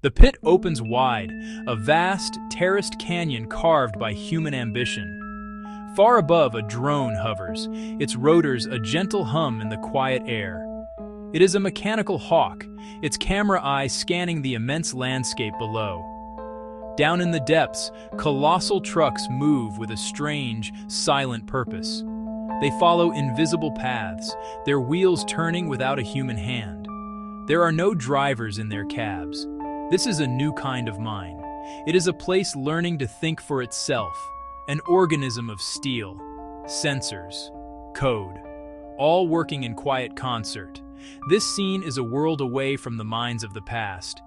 The pit opens wide, a vast, terraced canyon carved by human ambition. Far above, a drone hovers, its rotors a gentle hum in the quiet air. It is a mechanical hawk, its camera eye scanning the immense landscape below. Down in the depths, colossal trucks move with a strange, silent purpose. They follow invisible paths, their wheels turning without a human hand. There are no drivers in their cabs. This is a new kind of mine. It is a place learning to think for itself, an organism of steel, sensors, code, all working in quiet concert. This scene is a world away from the minds of the past.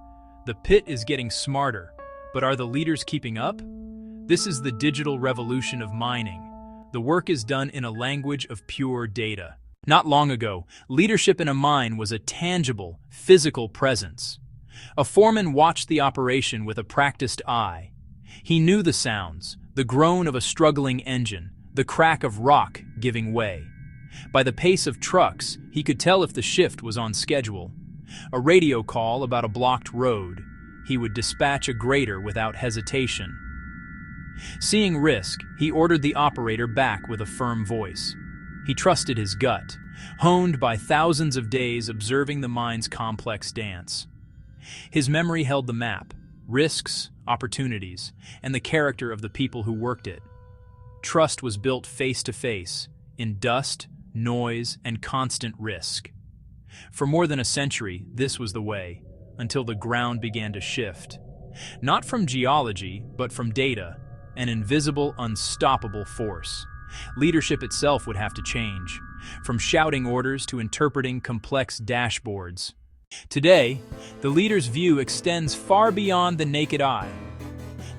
The pit is getting smarter, but are the leaders keeping up? This is the digital revolution of mining. The work is done in a language of pure data. Not long ago, leadership in a mine was a tangible, physical presence. A foreman watched the operation with a practiced eye. He knew the sounds, the groan of a struggling engine, the crack of rock giving way. By the pace of trucks, he could tell if the shift was on schedule. A radio call about a blocked road. He would dispatch a grader without hesitation. Seeing risk, he ordered the operator back with a firm voice. He trusted his gut, honed by thousands of days observing the mine's complex dance. His memory held the map, risks, opportunities, and the character of the people who worked it. Trust was built face to face, in dust, noise, and constant risk. For more than a century, this was the way, until the ground began to shift. Not from geology, but from data, an invisible, unstoppable force. Leadership itself would have to change, from shouting orders to interpreting complex dashboards. Today, the leader's view extends far beyond the naked eye.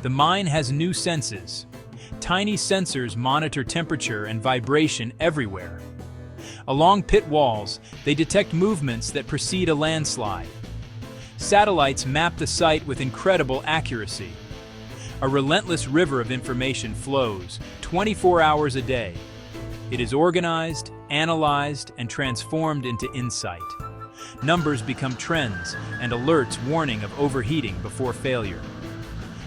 The mine has new senses. Tiny sensors monitor temperature and vibration everywhere. Along pit walls, they detect movements that precede a landslide. Satellites map the site with incredible accuracy. A relentless river of information flows, 24 hours a day. It is organized, analyzed, and transformed into insight. Numbers become trends and alerts warning of overheating before failure.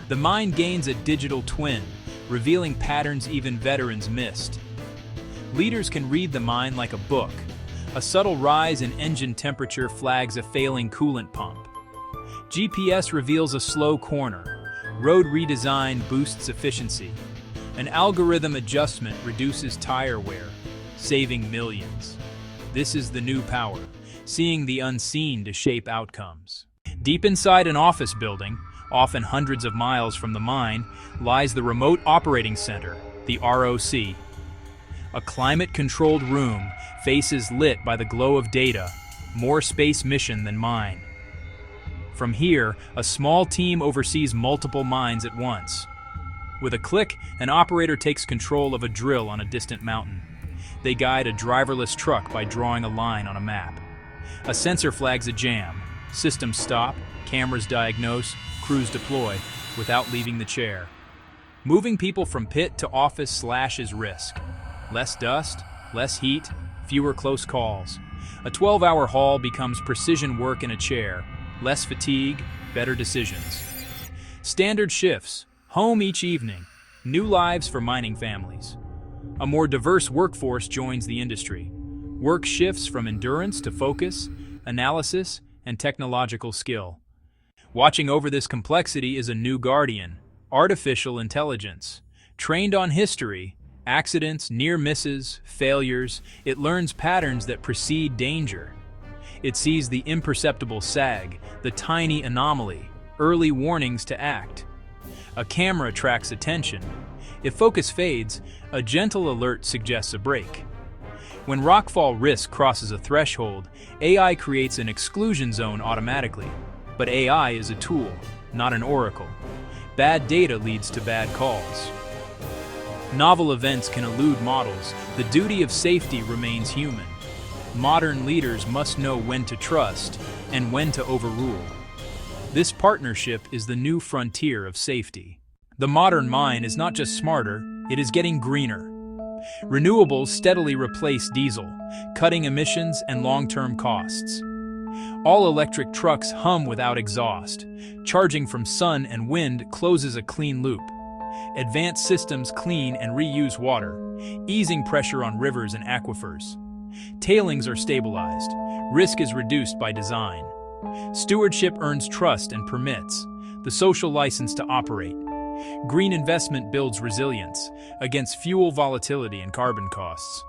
The mine gains a digital twin, revealing patterns even veterans missed. Leaders can read the mine like a book. A subtle rise in engine temperature flags a failing coolant pump. GPS reveals a slow corner. Road redesign boosts efficiency. An algorithm adjustment reduces tire wear, saving millions. This is the new power, seeing the unseen to shape outcomes. Deep inside an office building, often hundreds of miles from the mine, lies the Remote Operating Center, the ROC. A climate-controlled room, faces lit by the glow of data, more space mission than mine. From here, a small team oversees multiple mines at once. With a click, an operator takes control of a drill on a distant mountain. They guide a driverless truck by drawing a line on a map. A sensor flags a jam. Systems stop, cameras diagnose, crews deploy, without leaving the chair. Moving people from pit to office slashes risk. Less dust, less heat, fewer close calls. A 12-hour haul becomes precision work in a chair. Less fatigue, better decisions. Standard shifts, home each evening, new lives for mining families. A more diverse workforce joins the industry. Work shifts from endurance to focus, analysis, and technological skill. Watching over this complexity is a new guardian, artificial intelligence. Trained on history, accidents, near misses, failures, it learns patterns that precede danger. It sees the imperceptible sag, the tiny anomaly, early warnings to act. A camera tracks attention. If focus fades, a gentle alert suggests a break. When rockfall risk crosses a threshold, AI creates an exclusion zone automatically. But AI is a tool, not an oracle. Bad data leads to bad calls. Novel events can elude models. The duty of safety remains human. Modern leaders must know when to trust and when to overrule. This partnership is the new frontier of safety. The modern mine is not just smarter, it is getting greener. Renewables steadily replace diesel, cutting emissions and long-term costs. All-electric trucks hum without exhaust. Charging from sun and wind closes a clean loop. Advanced systems clean and reuse water, easing pressure on rivers and aquifers. Tailings are stabilized. Risk is reduced by design. Stewardship earns trust and permits the social license to operate. Green investment builds resilience against fuel volatility and carbon costs.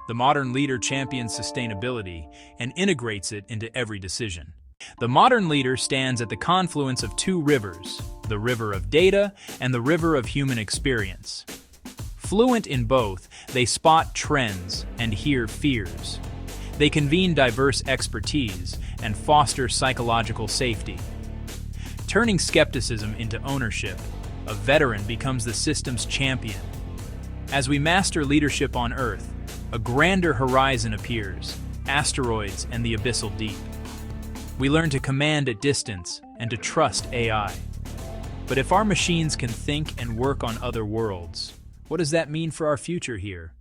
The modern leader champions sustainability and integrates it into every decision. The modern leader stands at the confluence of two rivers, the river of data and the river of human experience. Fluent in both, they spot trends and hear fears. They convene diverse expertise and foster psychological safety. Turning skepticism into ownership, a veteran becomes the system's champion. As we master leadership on Earth, a grander horizon appears, asteroids and the abyssal deep. We learn to command at distance and to trust AI. But if our machines can think and work on other worlds, what does that mean for our future here?